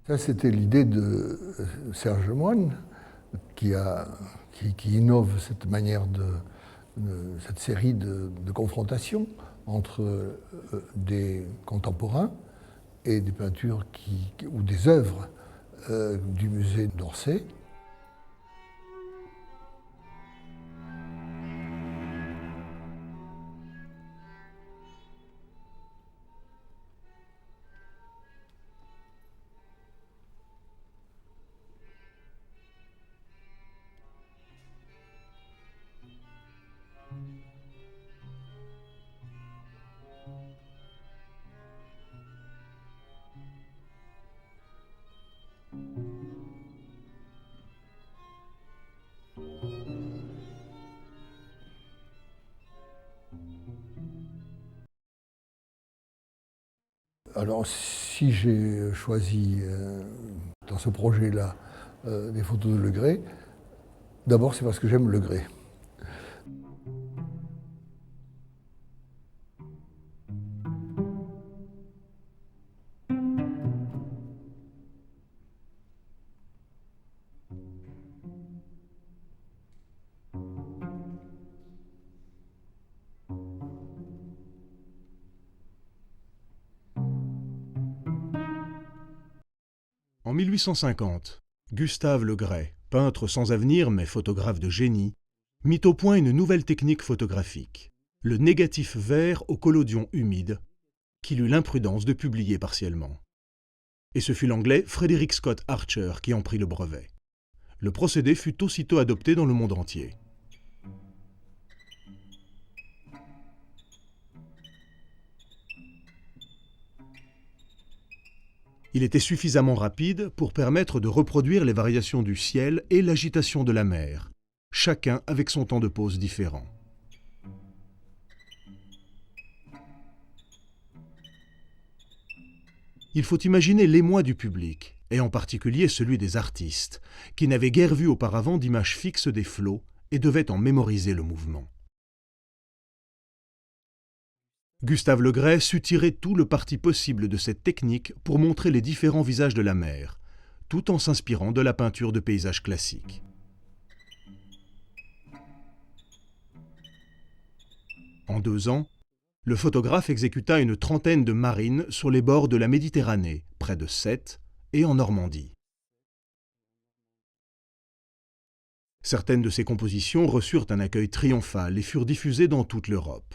Ça, c'était l'idée de Serge Lemoine, qui innove cette manière cette série de confrontations entre des contemporains et des peintures ou des œuvres du musée d'Orsay. Alors, si j'ai choisi dans ce projet-là des photos de Le Gray, d'abord c'est parce que j'aime Le Gray. En 1850, Gustave Le Gray, peintre sans avenir mais photographe de génie, mit au point une nouvelle technique photographique, le négatif vert au collodion humide, qu'il eut l'imprudence de publier partiellement. Et ce fut l'anglais Frederick Scott Archer qui en prit le brevet. Le procédé fut aussitôt adopté dans le monde entier. Il était suffisamment rapide pour permettre de reproduire les variations du ciel et l'agitation de la mer, chacun avec son temps de pause différent. Il faut imaginer l'émoi du public, et en particulier celui des artistes, qui n'avaient guère vu auparavant d'image fixe des flots et devaient en mémoriser le mouvement. Gustave Le Gray sut tirer tout le parti possible de cette technique pour montrer les différents visages de la mer, tout en s'inspirant de la peinture de paysages classiques. En 2 ans, le photographe exécuta une trentaine de marines sur les bords de la Méditerranée, près de Sète, et en Normandie. Certaines de ses compositions reçurent un accueil triomphal et furent diffusées dans toute l'Europe.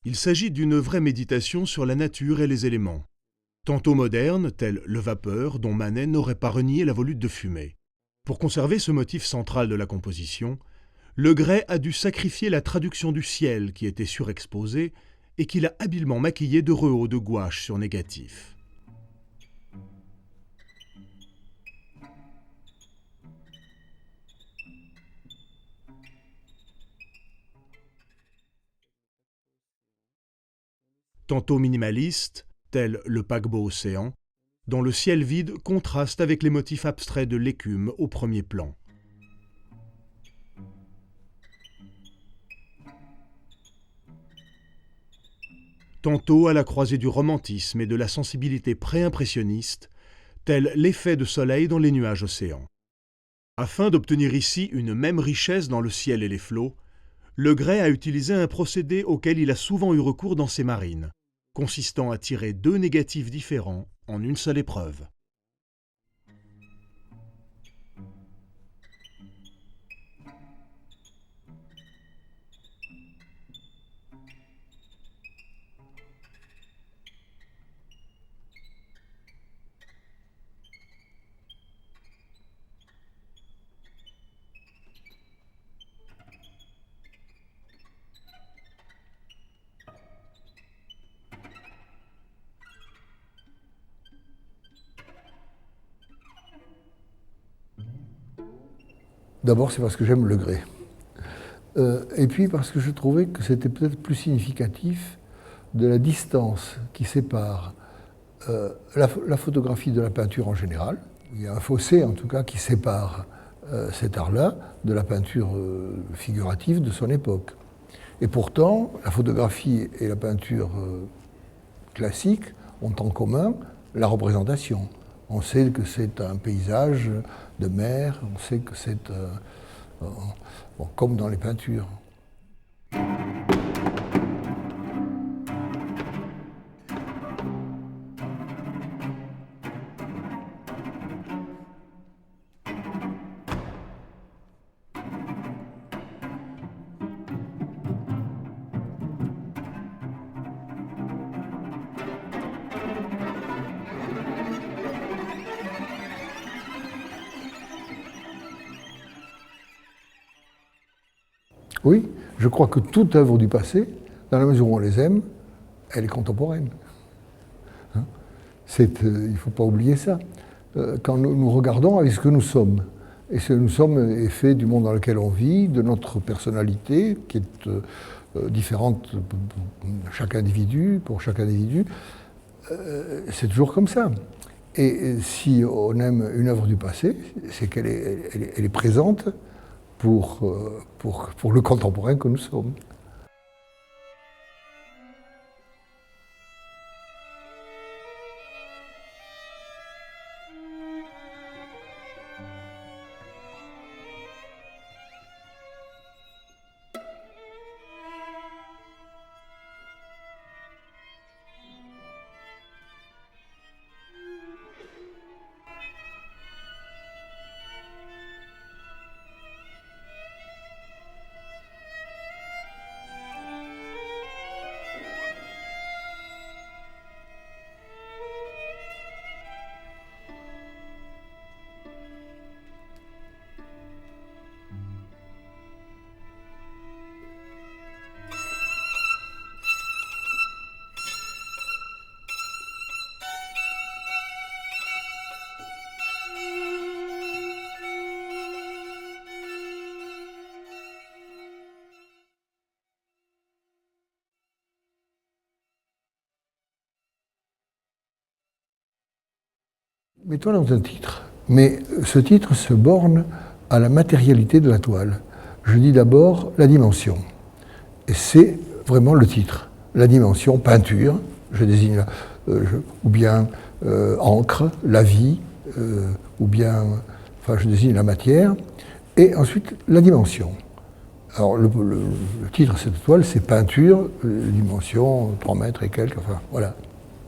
Il s'agit d'une vraie méditation sur la nature et les éléments, tantôt modernes, tels le vapeur, dont Manet n'aurait pas renié la volute de fumée. Pour conserver ce motif central de la composition, Le Gray a dû sacrifier la traduction du ciel qui était surexposée et qu'il a habilement maquillé de rehauts de gouache sur négatif. Tantôt minimaliste, tel le paquebot océan, dont le ciel vide contraste avec les motifs abstraits de l'écume au premier plan. Tantôt à la croisée du romantisme et de la sensibilité pré-impressionniste, tel l'effet de soleil dans les nuages océans. Afin d'obtenir ici une même richesse dans le ciel et les flots, Le Gray a utilisé un procédé auquel il a souvent eu recours dans ses marines, consistant à tirer 2 négatifs différents en une seule épreuve. D'abord, c'est parce que j'aime Le Gray. Et puis parce que je trouvais que c'était peut-être plus significatif de la distance qui sépare la photographie de la peinture en général. Il y a un fossé, en tout cas, qui sépare cet art-là de la peinture figurative de son époque. Et pourtant, la photographie et la peinture classique ont en commun la représentation. On sait que c'est un paysage de mer, on sait que c'est bon, comme dans les peintures. Oui, je crois que toute œuvre du passé, dans la mesure où on les aime, elle est contemporaine. Hein, il ne faut pas oublier ça. Quand nous regardons avec ce que nous sommes, et ce que nous sommes est fait du monde dans lequel on vit, de notre personnalité, qui est différente pour chaque individu, c'est toujours comme ça. Et si on aime une œuvre du passé, c'est qu'elle est présente pour le contemporain que nous sommes. Mets-toi dans un titre, mais ce titre se borne à la matérialité de la toile. Je dis d'abord la dimension, et c'est vraiment le titre. La dimension peinture, je désigne ou bien encre, la vie, ou bien, enfin je désigne la matière, et ensuite la dimension. Alors le titre de cette toile, c'est peinture, dimension 3 mètres et quelques, enfin voilà.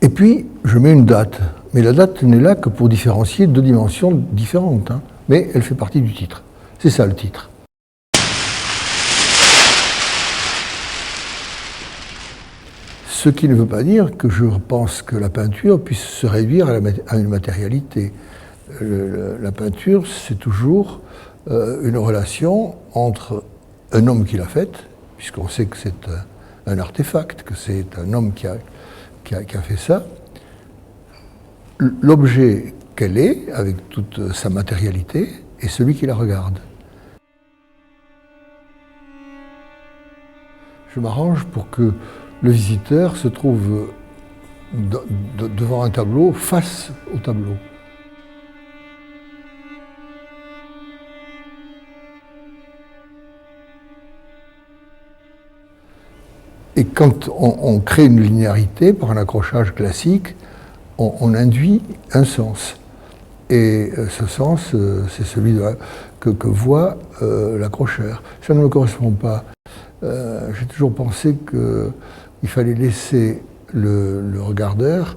Et puis, je mets une date. Mais la date n'est là que pour différencier deux dimensions différentes. Hein. Mais elle fait partie du titre. C'est ça le titre. Ce qui ne veut pas dire que je pense que la peinture puisse se réduire à une matérialité. La peinture, c'est toujours une relation entre un homme qui l'a faite, puisqu'on sait que c'est un artefact, que c'est un homme qui a fait ça, l'objet qu'elle est, avec toute sa matérialité, et celui qui la regarde. Je m'arrange pour que le visiteur se trouve devant un tableau, face au tableau. Et quand on crée une linéarité par un accrochage classique, on induit un sens. Et ce sens, c'est celui que voit l'accrocheur. Ça ne me correspond pas. J'ai toujours pensé qu'il fallait laisser le regardeur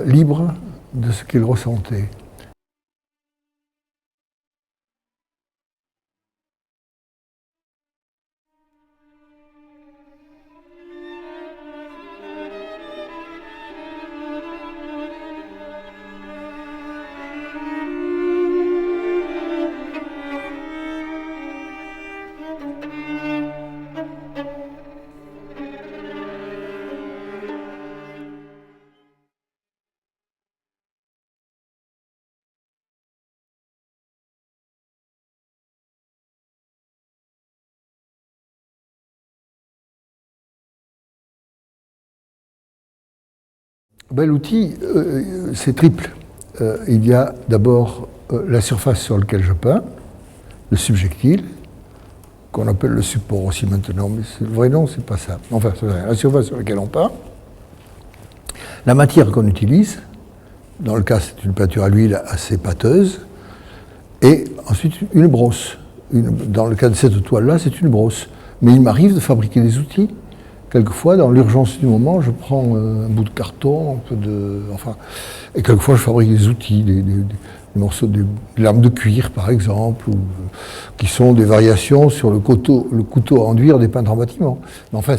libre de ce qu'il ressentait. Ben, l'outil, c'est triple. Il y a d'abord la surface sur laquelle je peins, le subjectile, qu'on appelle le support aussi maintenant, mais le vrai nom, c'est pas ça. Enfin, c'est la surface sur laquelle on peint. La matière qu'on utilise, dans le cas c'est une peinture à l'huile assez pâteuse, et ensuite une brosse. Dans le cas de cette toile-là, c'est une brosse. Mais il m'arrive de fabriquer des outils. Quelquefois, dans l'urgence du moment, je prends un bout de carton, et quelquefois je fabrique des outils, des morceaux, des lames de cuir par exemple, qui sont des variations sur le couteau à enduire des peintres en bâtiment. Mais enfin,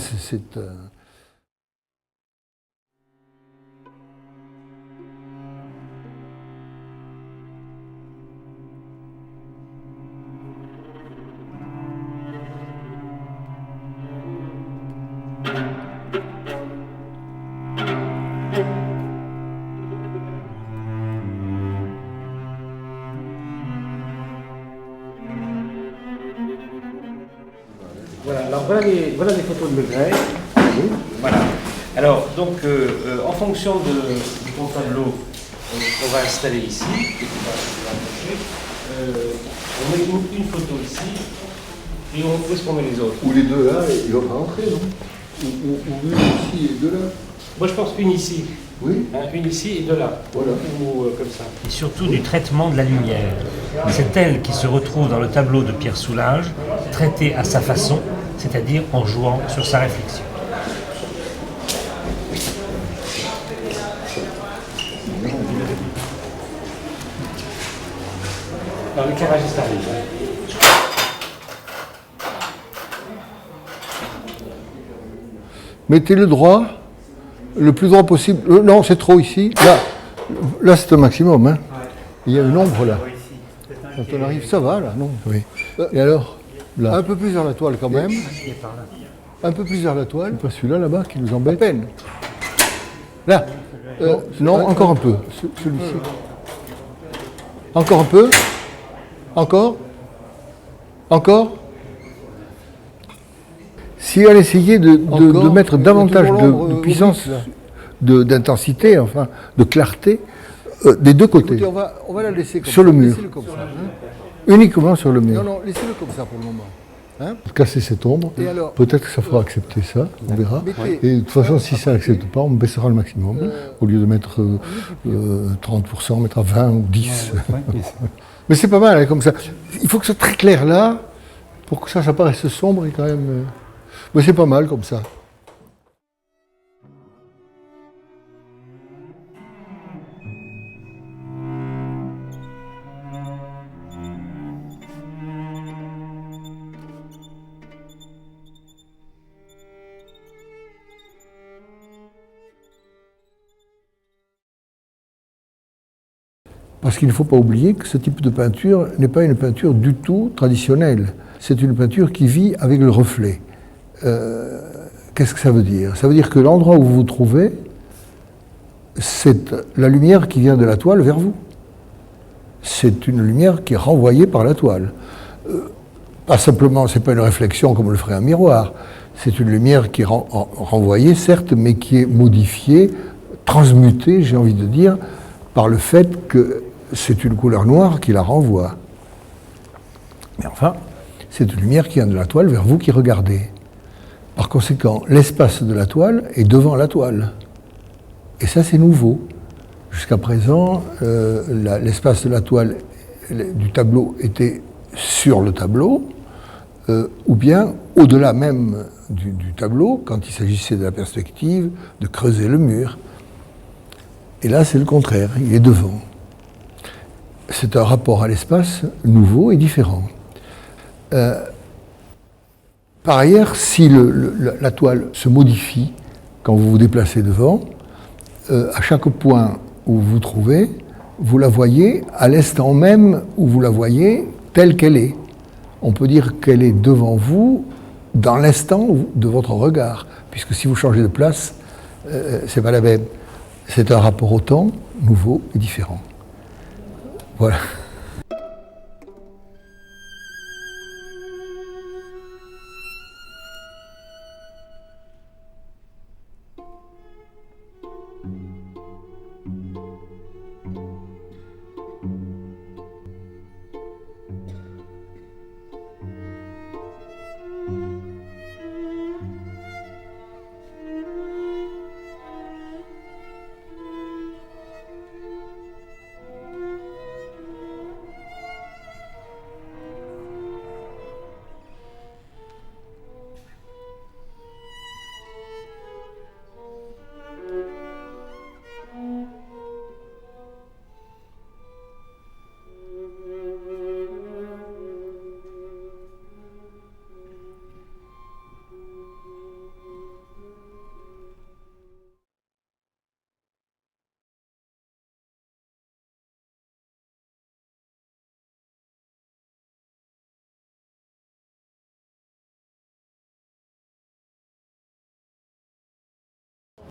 Voilà, alors voilà les photos de Legret. Voilà. Alors, donc, en fonction de ton tableau qu'on va installer ici, on met une photo ici, et où est-ce qu'on met les autres? Ou les deux là, ils vont rentrer, non? Ou une ici et deux là? Moi, je pense une ici. Oui. Hein, une ici et deux là. Voilà. Ou comme ça. Et surtout du traitement de la lumière. C'est elle qui se retrouve dans le tableau de Pierre Soulages, traitée à sa façon, c'est-à-dire en jouant sur sa réflexion. Alors l'éclairagiste arrive. Mettez-le droit, le plus droit possible. Non, c'est trop ici. Là c'est un maximum. Hein. Il y a une ombre là. Quand on arrive, ça va là, non? Oui. Et alors là. Un peu plus vers la toile quand même. Un peu plus vers la toile. C'est pas celui-là là-bas qui nous embête. À peine. Là. Non, encore un peu. Celui-ci. Encore un peu. Encore. Encore. Si elle essayait de mettre davantage de puissance, d'intensité, enfin, de clarté, des deux côtés. Écoutez, on va la laisser comme sur ça. Le mur. Laissez-le comme ça. Uniquement sur le mur. Non, laissez-le comme ça pour le moment. Hein? Casser cette ombre, peut-être que ça fera accepter ça, on verra. Et de toute façon, si ça n'accepte pas, on baissera le maximum. Au lieu de mettre 30%, on mettra 20 ou 10. Mais c'est pas mal, hein, comme ça. Il faut que ce soit très clair là, pour que ça paraisse sombre et quand même... Mais c'est pas mal comme ça. Parce qu'il ne faut pas oublier que ce type de peinture n'est pas une peinture du tout traditionnelle. C'est une peinture qui vit avec le reflet. Qu'est-ce que ça veut dire? Ça veut dire que l'endroit où vous vous trouvez, c'est la lumière qui vient de la toile vers vous. C'est une lumière qui est renvoyée par la toile. Pas simplement, c'est pas une réflexion comme le ferait un miroir. C'est une lumière qui est renvoyée, certes, mais qui est modifiée, transmutée, j'ai envie de dire, par le fait que c'est une couleur noire qui la renvoie. Mais enfin, c'est une lumière qui vient de la toile vers vous qui regardez. Par conséquent, l'espace de la toile est devant la toile. Et ça, c'est nouveau. Jusqu'à présent, l'espace de la toile du tableau était sur le tableau, ou bien au-delà même du tableau, quand il s'agissait de la perspective, de creuser le mur. Et là, c'est le contraire, il est devant. C'est un rapport à l'espace nouveau et différent. Par ailleurs, si la toile se modifie quand vous vous déplacez devant, à chaque point où vous vous trouvez, vous la voyez à l'instant même où vous la voyez telle qu'elle est. On peut dire qu'elle est devant vous dans l'instant de votre regard, puisque si vous changez de place, c'est pas la même. C'est un rapport au temps nouveau et différent. Voilà.